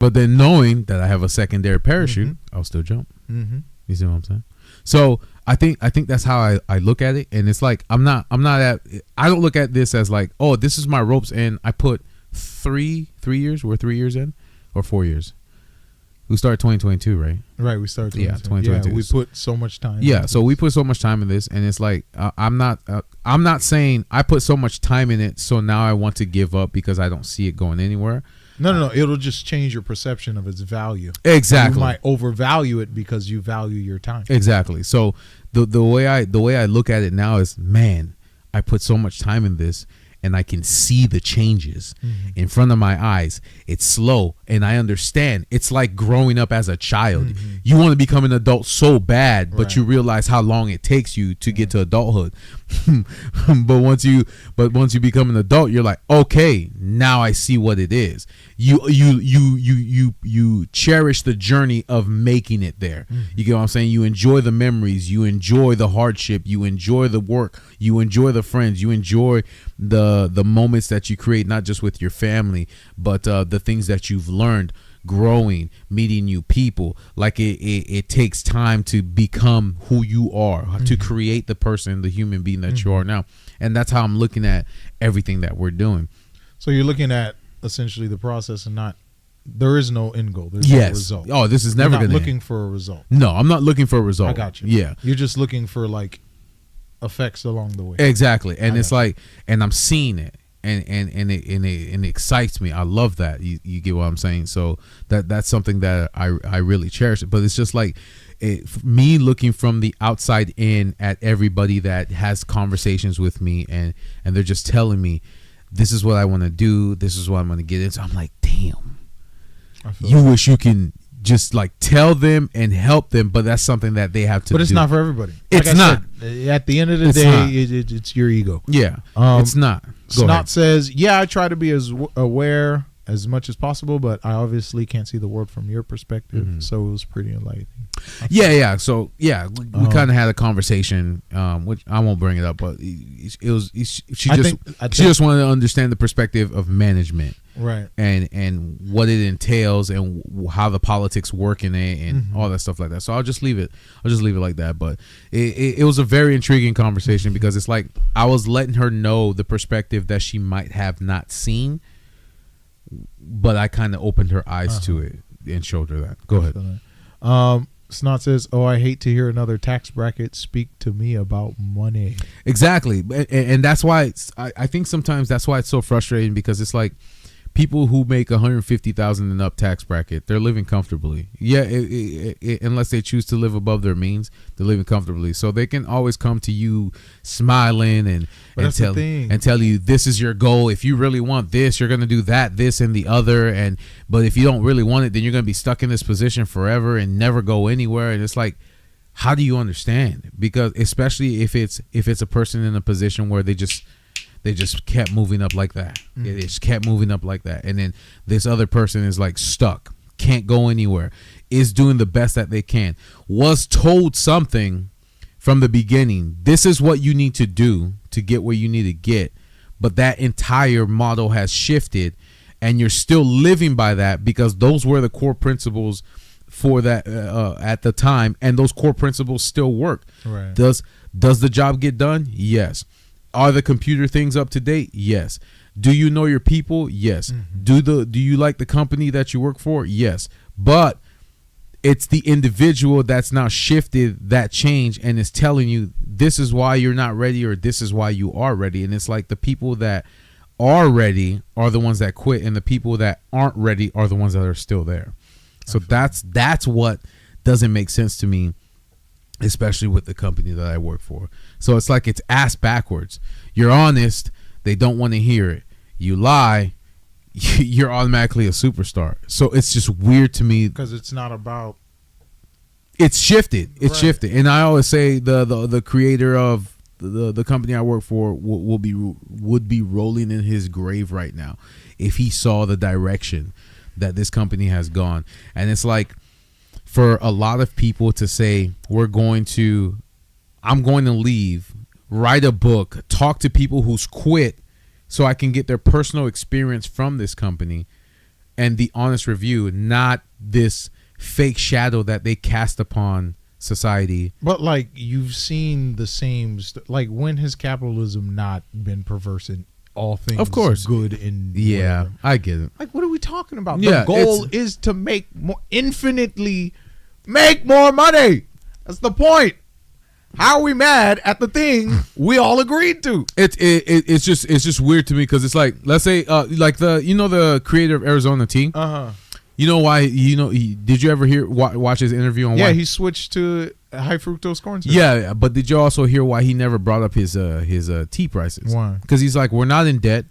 But then knowing that I have a secondary parachute, I'll still jump. You see what I'm saying? So I think that's how I look at it. And it's like, I don't look at this as like, oh, this is my ropes. And I put 3 years, we're 3 years in or 4 years. We started 2022, right? Right, we started 2022. Yeah, we put so much time. Yeah, so we put so much time in this, and it's like I'm not saying I put so much time in it, so now I want to give up because I don't see it going anywhere. No. It'll just change your perception of its value. Exactly. You might overvalue it because you value your time. Exactly. So the way I look at it now is, man, I put so much time in this. And I can see the changes in front of my eyes. It's slow, and I understand. It's like growing up as a child. You want to become an adult so bad, but you realize how long it takes you to get to adulthood. but once you become an adult, you're like, okay, now I see what it is. You cherish the journey of making it there. You get what I'm saying? You enjoy the memories, you enjoy the hardship, you enjoy the work, you enjoy the friends, you enjoy the moments that you create, not just with your family, but the things that you've learned, growing, meeting new people. Like it takes time to become who you are, to create the person, the human being that you are now. And that's how I'm looking at everything that we're doing. So you're looking at essentially the process, and there is no end goal. There's no result. Oh, this is never going to looking for a result. No, I'm not looking for a result. I got you. Yeah. You're just looking for like effects along the way. Exactly. And it's like, and I'm seeing it, and it excites me. I love that. You get what I'm saying? So that's something that I really cherish. But it's just like me looking from the outside in at everybody that has conversations with me, and they're just telling me, this is what I want to do, this is what I'm going to get into. I'm like, damn, you wish you can just like tell them and help them, but that's something that they have to do. But it's not for everybody. It's not. At the end of the day, it's your ego. Yeah, it's not. Snot says, yeah, I try to be as aware as much as possible, but I obviously can't see the world from your perspective, so it was pretty enlightening. Yeah. So we kind of had a conversation, which I won't bring it up, but it was she just wanted to understand the perspective of management, right, and what it entails and how the politics work in it and all that stuff like that. So I'll just leave it like that. But it was a very intriguing conversation because it's like I was letting her know the perspective that she might have not seen, but I kind of opened her eyes to it and showed her that. Go ahead. Snot says, oh, I hate to hear another tax bracket speak to me about money. Exactly. And that's why I think sometimes that's why it's so frustrating, because it's like people who make $150,000 and up tax bracket, they're living comfortably. Yeah, unless they choose to live above their means, they're living comfortably. So they can always come to you smiling and tell you this is your goal. If you really want this, you're going to do that, this, and the other. But if you don't really want it, then you're going to be stuck in this position forever and never go anywhere. And it's like, how do you understand? Because especially if it's a person in a position where they just kept moving up like that. They just kept moving up like that. And then this other person is like stuck, can't go anywhere, is doing the best that they can, was told something from the beginning. This is what you need to do to get where you need to get. But that entire model has shifted, and you're still living by that because those were the core principles for that at the time. And those core principles still work. Right. Does the job get done? Yes. Are the computer things up to date? Yes. Do you know your people? Yes. Do you like the company that you work for? Yes. But it's the individual that's now shifted that change and is telling you this is why you're not ready, or this is why you are ready. And it's like the people that are ready are the ones that quit, and the people that aren't ready are the ones that are still there. So that's what doesn't make sense to me, especially with the company that I work for. So it's like it's ass backwards. You're honest, they don't want to hear it. You lie, you're automatically a superstar. So it's just weird to me because it's not about. It's shifted. It's shifted, and I always say the creator of the company I work for would be rolling in his grave right now if he saw the direction that this company has gone. And it's like, for a lot of people to say, I'm going to leave, write a book, talk to people who's quit so I can get their personal experience from this company, and the honest review, not this fake shadow that they cast upon society. But like you've seen the same like when has capitalism not been perverse in all things? Of course, good in yeah, whatever. I get it. Like what are we talking about? Yeah, the goal is to make infinitely make more money. That's the point. How are we mad at the thing we all agreed to? It's just weird to me because it's like, let's say like the creator of Arizona Tea. You know why? Did you ever watch his interview on? Yeah, why he swithed to high fructose corn syrup. Yeah, but did you also hear why he never brought up his tea prices? Why? Because he's like, we're not in debt.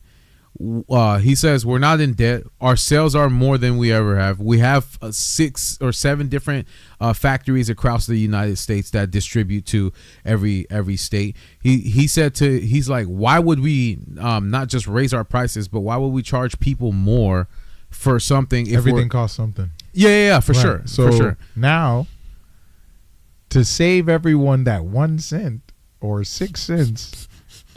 He says we're not in debt. Our sales are more than we ever have. We have 6 or 7 different factories across the United States that distribute to every state. He's like, why would we not just raise our prices, but why would we charge people more for something? If everything costs something. Yeah, for Right. sure. So for sure. Now, to save everyone that 1 cent or 6 cents.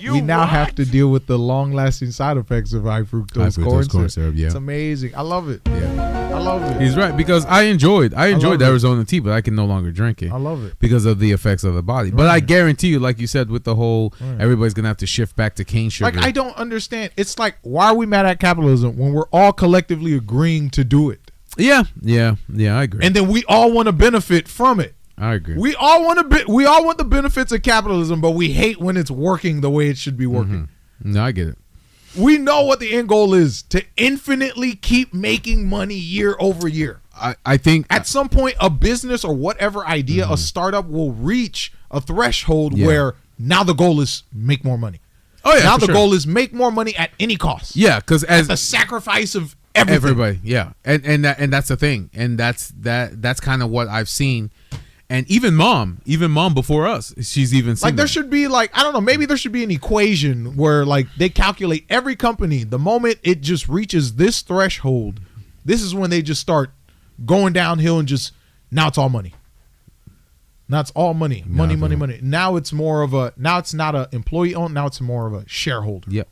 We now have to deal with the long-lasting side effects of high fructose corn syrup. Yeah, it's amazing. I love it. Yeah, I love it. He's right because I enjoyed Arizona tea, but I can no longer drink it. I love it because of the effects of the body. Right. But I guarantee you, like you said, with the whole everybody's gonna have to shift back to cane sugar. Like I don't understand. It's like, why are we mad at capitalism when we're all collectively agreeing to do it? Yeah, I agree. And then we all want to benefit from it. I agree. We all want the benefits of capitalism, but we hate when it's working the way it should be working. Mm-hmm. No, I get it. We know what the end goal is, to infinitely keep making money year over year. I think at some point a business or whatever idea, a startup will reach a threshold where now the goal is make more money. Oh yeah. Now the goal is make more money at any cost. Yeah, because as the sacrifice of everything. Everybody. Yeah. And that's the thing. And that's kind of what I've seen. And even mom before us, she's even seen like there should be like, I don't know, maybe there should be an equation where like they calculate every company, the moment it just reaches this threshold, this is when they just start going downhill and just, now it's all money. Now it's all money. Money. Now it's more of a, now it's not a employee owned, now it's more of a shareholder. Yep.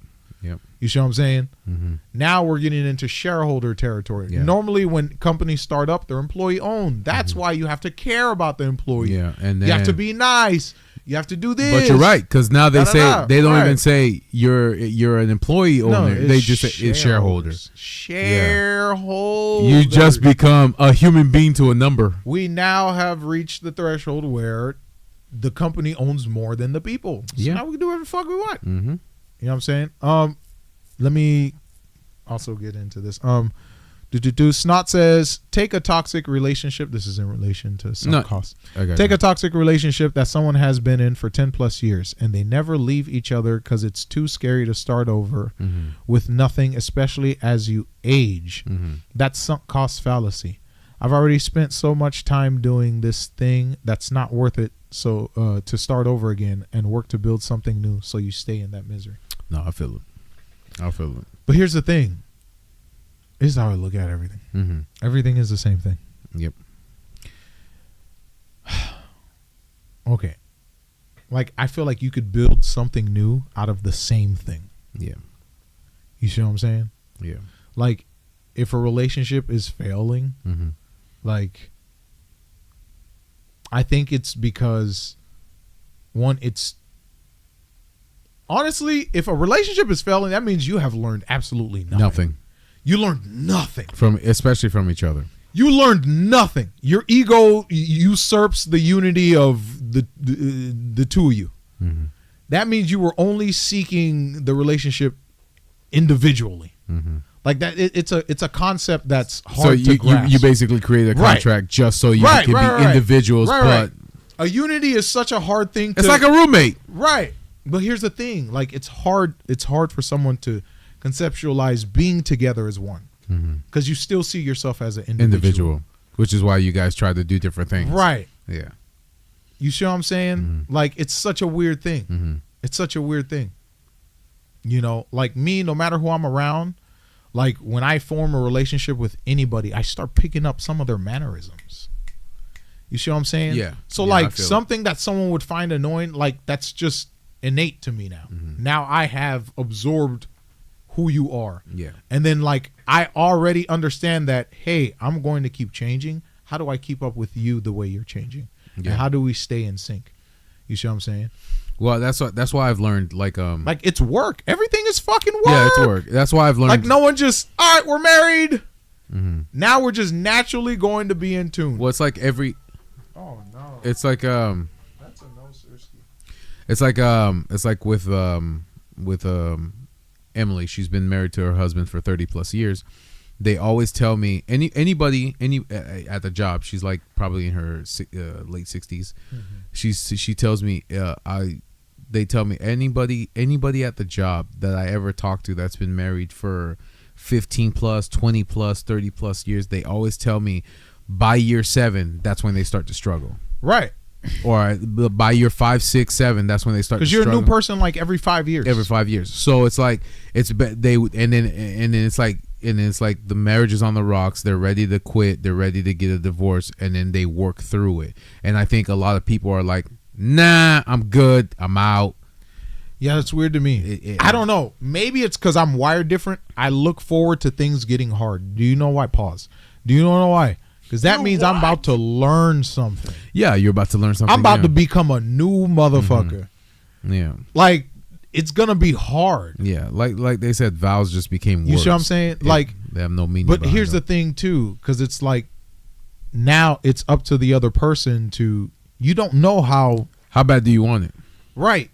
You see what I'm saying? Mm-hmm. Now we're getting into shareholder territory. Yeah. Normally when companies start up, they're employee owned. That's why you have to care about the employee. Yeah, and then, you have to be nice. You have to do this. But you're right, because now they say they don't even say you're an employee owner. No, they just say it's shareholders. Shareholders. You just become a human being to a number. We now have reached the threshold where the company owns more than the people. So now we can do whatever the fuck we want. Mm-hmm. You know what I'm saying? Let me also get into this. Snot says, take a toxic relationship. This is in relation to sunk cost. Take a toxic relationship that someone has been in for 10 plus years and they never leave each other because it's too scary to start over with nothing, especially as you age. That's sunk cost fallacy. I've already spent so much time doing this thing that's not worth it. So to start over again and work to build something new. So you stay in that misery. No, I feel it. But here's the thing. This is how I look at everything. Everything is the same thing. Yep. Okay. Like, I feel like you could build something new out of the same thing. Yeah. You see what I'm saying? Yeah. Like, if a relationship is failing, like, I think it's because, one, it's, honestly, if a relationship is failing, that means you have learned absolutely nothing. You learned nothing especially from each other. You learned nothing. Your ego usurps the unity of the two of you. That means you were only seeking the relationship individually. Like that, it's a concept that's hard to grasp. You basically created a contract just so you can be individuals, but a unity is such a hard thing. It's like a roommate, right? But here's the thing: like it's hard for someone to conceptualize being together as one, because you still see yourself as an individual, which is why you guys try to do different things, right? Yeah, you see what I'm saying? Like it's such a weird thing. It's such a weird thing. You know, like me, no matter who I'm around, like when I form a relationship with anybody, I start picking up some of their mannerisms. You see what I'm saying? Yeah. So like something that someone would find annoying, like that's just innate to me now. Now I have absorbed who you are. Yeah. And then like I already understand that, hey, I'm going to keep changing. How do I keep up with you the way you're changing? Yeah. And how do we stay in sync? You see what I'm saying? Well, that's why I've learned like it's work. Everything is fucking work. Yeah, it's work. That's why I've learned like no one just, all right, we're married. Mm-hmm. Now we're just naturally going to be in tune. Well, it's like every. Oh no. It's like That's a no, seriously. It's like with Emily. She's been married to her husband for 30 plus years. They always tell me anybody at the job. She's like probably in her late 60s. Mm-hmm. She tells me they tell me anybody at the job that I ever talk to that's been married for 15 plus, 20 plus, 30 plus years, they always tell me by year 7, that's when they start to struggle. Right. Or by year 5, 6, 7, that's when they start to struggle. Because you're a new person like every 5 years. Every 5 years. So it's like it's like the marriage is on the rocks. They're ready to quit. They're ready to get a divorce, and then they work through it. And I think a lot of people are like, nah, I'm good. I'm out. Yeah, that's weird to me. I don't know. Maybe it's because I'm wired different. I look forward to things getting hard. Do you know why? Pause. Do you know why? Because that means I'm about to learn something. Yeah, you're about to learn something. I'm about to become a new motherfucker. Mm-hmm. Yeah. Like, it's going to be hard. Yeah, like they said, vows just became words. You see what I'm saying? Like, they have no meaning. But here's the thing, too, because it's like, now it's up to the other person to, you don't know how bad do you want it? Right.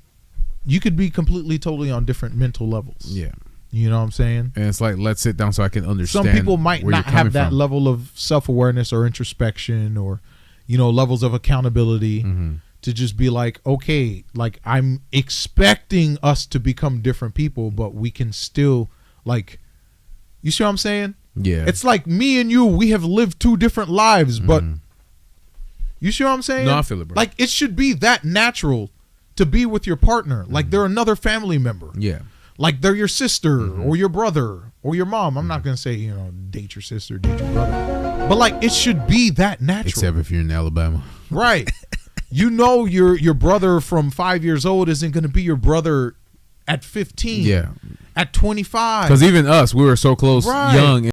You could be completely, totally on different mental levels. Yeah. You know what I'm saying? And it's like, let's sit down so I can understand. Some people might not have that level of self-awareness or introspection or, levels of accountability to just be like, okay, like I'm expecting us to become different people, but we can still like, you see what I'm saying? Yeah. It's like me and you, we have lived 2 different lives, but you see what I'm saying? No, I feel it, bro. Like it should be that natural to be with your partner. Like they're another family member. Yeah. Like they're your sister or your brother or your mom. I'm not going to say, date your sister, date your brother. But like it should be that natural. Except if you're in Alabama. Right. Your brother from 5 years old isn't going to be your brother at 15. Yeah. At 25. Because even us, we were so close, young.